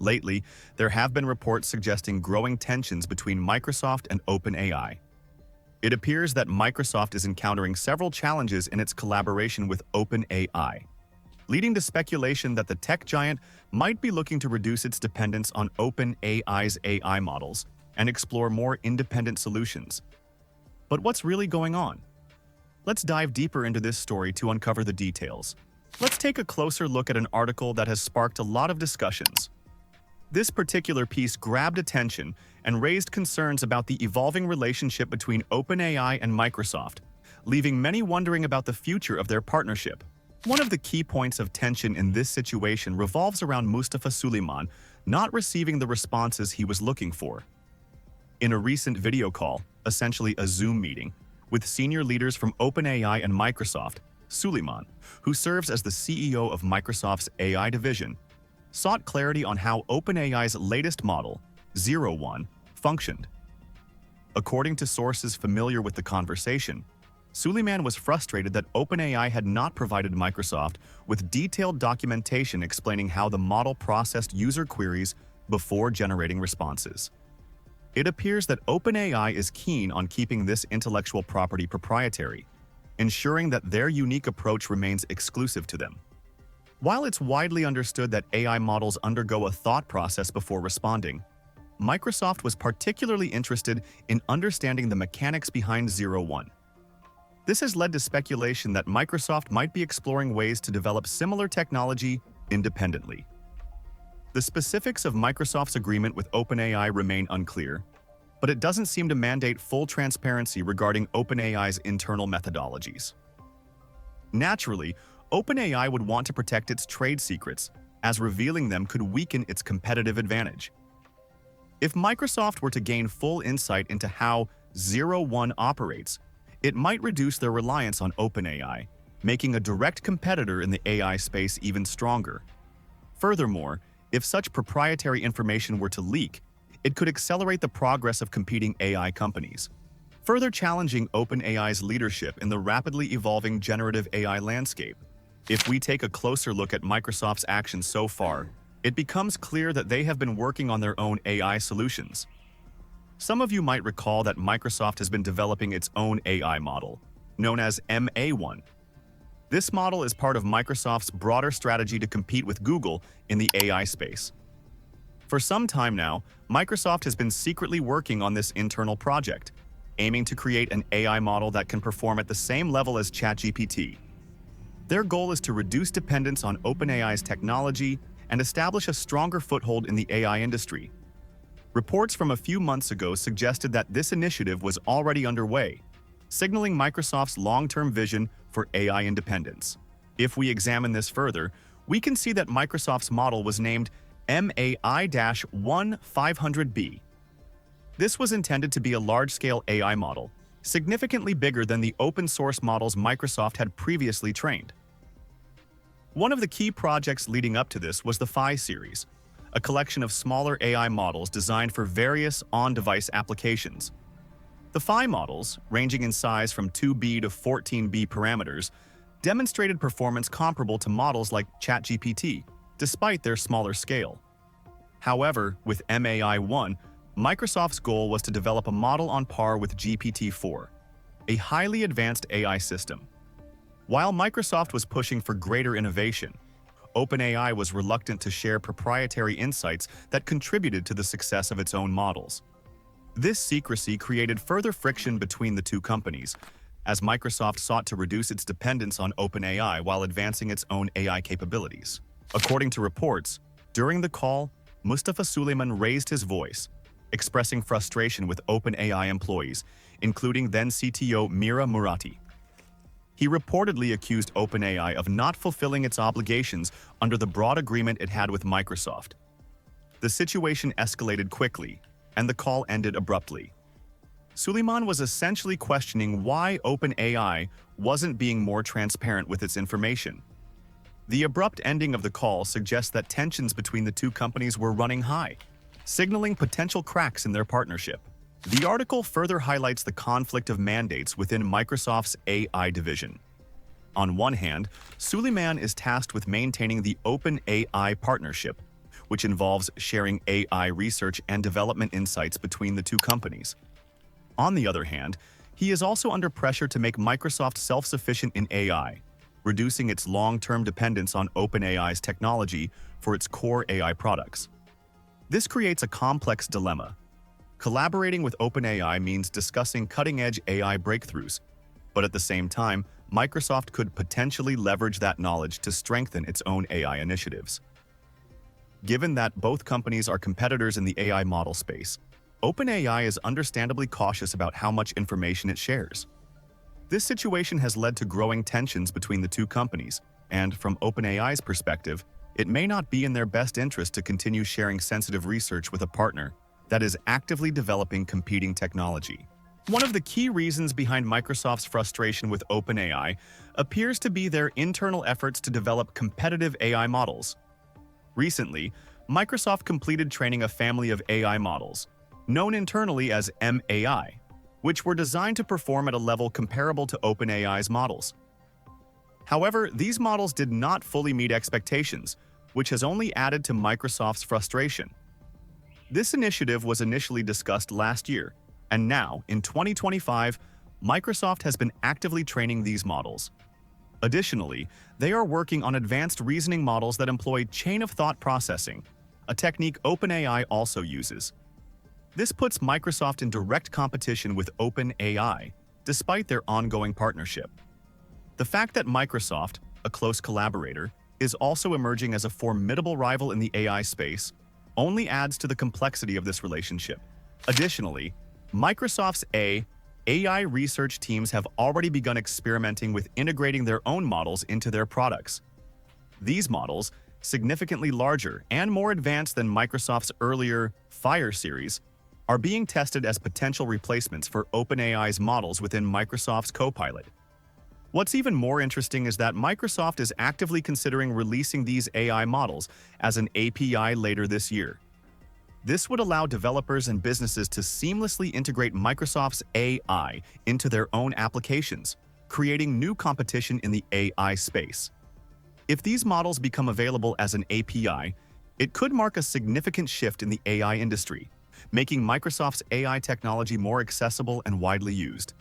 Lately, there have been reports suggesting growing tensions between Microsoft and OpenAI. It appears that Microsoft is encountering several challenges in its collaboration with OpenAI, leading to speculation that the tech giant might be looking to reduce its dependence on OpenAI's AI models and explore more independent solutions. But what's really going on? Let's dive deeper into this story to uncover the details. Let's take a closer look at an article that has sparked a lot of discussions. This particular piece grabbed attention and raised concerns about the evolving relationship between OpenAI and Microsoft, leaving many wondering about the future of their partnership. One of the key points of tension in this situation revolves around Mustafa Suleyman not receiving the responses he was looking for. In a recent video call, essentially a Zoom meeting, with senior leaders from OpenAI and Microsoft, Suleyman, who serves as the CEO of Microsoft's AI division, sought clarity on how OpenAI's latest model, 01, functioned. According to sources familiar with the conversation, Suleyman was frustrated that OpenAI had not provided Microsoft with detailed documentation explaining how the model processed user queries before generating responses. It appears that OpenAI is keen on keeping this intellectual property proprietary, ensuring that their unique approach remains exclusive to them. While it's widely understood that AI models undergo a thought process before responding, Microsoft was particularly interested in understanding the mechanics behind 01. This has led to speculation that Microsoft might be exploring ways to develop similar technology independently. The specifics of Microsoft's agreement with OpenAI remain unclear, but it doesn't seem to mandate full transparency regarding OpenAI's internal methodologies. Naturally, OpenAI would want to protect its trade secrets, as revealing them could weaken its competitive advantage. If Microsoft were to gain full insight into how 01 operates, it might reduce their reliance on OpenAI, making a direct competitor in the AI space even stronger. Furthermore, if such proprietary information were to leak, it could accelerate the progress of competing AI companies, further challenging OpenAI's leadership in the rapidly evolving generative AI landscape. If we take a closer look at Microsoft's actions so far, it becomes clear that they have been working on their own AI solutions. Some of you might recall that Microsoft has been developing its own AI model, known as MA1. This model is part of Microsoft's broader strategy to compete with Google in the AI space. For some time now, Microsoft has been secretly working on this internal project, aiming to create an AI model that can perform at the same level as ChatGPT. Their goal is to reduce dependence on OpenAI's technology and establish a stronger foothold in the AI industry. Reports from a few months ago suggested that this initiative was already underway, signaling Microsoft's long-term vision for AI independence. If we examine this further, we can see that Microsoft's model was named MAI-1500B. This was intended to be a large-scale AI model, significantly bigger than the open-source models Microsoft had previously trained. One of the key projects leading up to this was the Phi series, a collection of smaller AI models designed for various on-device applications. The Phi models, ranging in size from 2B to 14B parameters, demonstrated performance comparable to models like ChatGPT, despite their smaller scale. However, with MAI-1, Microsoft's goal was to develop a model on par with GPT-4, a highly advanced AI system. While Microsoft was pushing for greater innovation, OpenAI was reluctant to share proprietary insights that contributed to the success of its own models. This secrecy created further friction between the two companies, as Microsoft sought to reduce its dependence on OpenAI while advancing its own AI capabilities. According to reports, during the call, Mustafa Suleyman raised his voice, expressing frustration with OpenAI employees, including then CTO Mira Murati. He reportedly accused OpenAI of not fulfilling its obligations under the broad agreement it had with Microsoft. The situation escalated quickly, and the call ended abruptly. Suleyman was essentially questioning why OpenAI wasn't being more transparent with its information. The abrupt ending of the call suggests that tensions between the two companies were running high, signaling potential cracks in their partnership. The article further highlights the conflict of mandates within Microsoft's AI division. On one hand, Suleyman is tasked with maintaining the OpenAI partnership, which involves sharing AI research and development insights between the two companies. On the other hand, he is also under pressure to make Microsoft self-sufficient in AI, reducing its long-term dependence on OpenAI's technology for its core AI products. This creates a complex dilemma. Collaborating with OpenAI means discussing cutting-edge AI breakthroughs, but at the same time, Microsoft could potentially leverage that knowledge to strengthen its own AI initiatives. Given that both companies are competitors in the AI model space, OpenAI is understandably cautious about how much information it shares. This situation has led to growing tensions between the two companies, and from OpenAI's perspective, it may not be in their best interest to continue sharing sensitive research with a partner that is actively developing competing technology. One of the key reasons behind Microsoft's frustration with OpenAI appears to be their internal efforts to develop competitive AI models. Recently, Microsoft completed training a family of AI models, known internally as MAI, which were designed to perform at a level comparable to OpenAI's models. However, these models did not fully meet expectations, which has only added to Microsoft's frustration. This initiative was initially discussed last year, and now, in 2025, Microsoft has been actively training these models. Additionally, they are working on advanced reasoning models that employ chain-of-thought processing, a technique OpenAI also uses. This puts Microsoft in direct competition with OpenAI, despite their ongoing partnership. The fact that Microsoft, a close collaborator, is also emerging as a formidable rival in the AI space only adds to the complexity of this relationship. Additionally, Microsoft's AI research teams have already begun experimenting with integrating their own models into their products. These models, significantly larger and more advanced than Microsoft's earlier Fire series, are being tested as potential replacements for OpenAI's models within Microsoft's Copilot. What's even more interesting is that Microsoft is actively considering releasing these AI models as an API later this year. This would allow developers and businesses to seamlessly integrate Microsoft's AI into their own applications, creating new competition in the AI space. If these models become available as an API, it could mark a significant shift in the AI industry, making Microsoft's AI technology more accessible and widely used.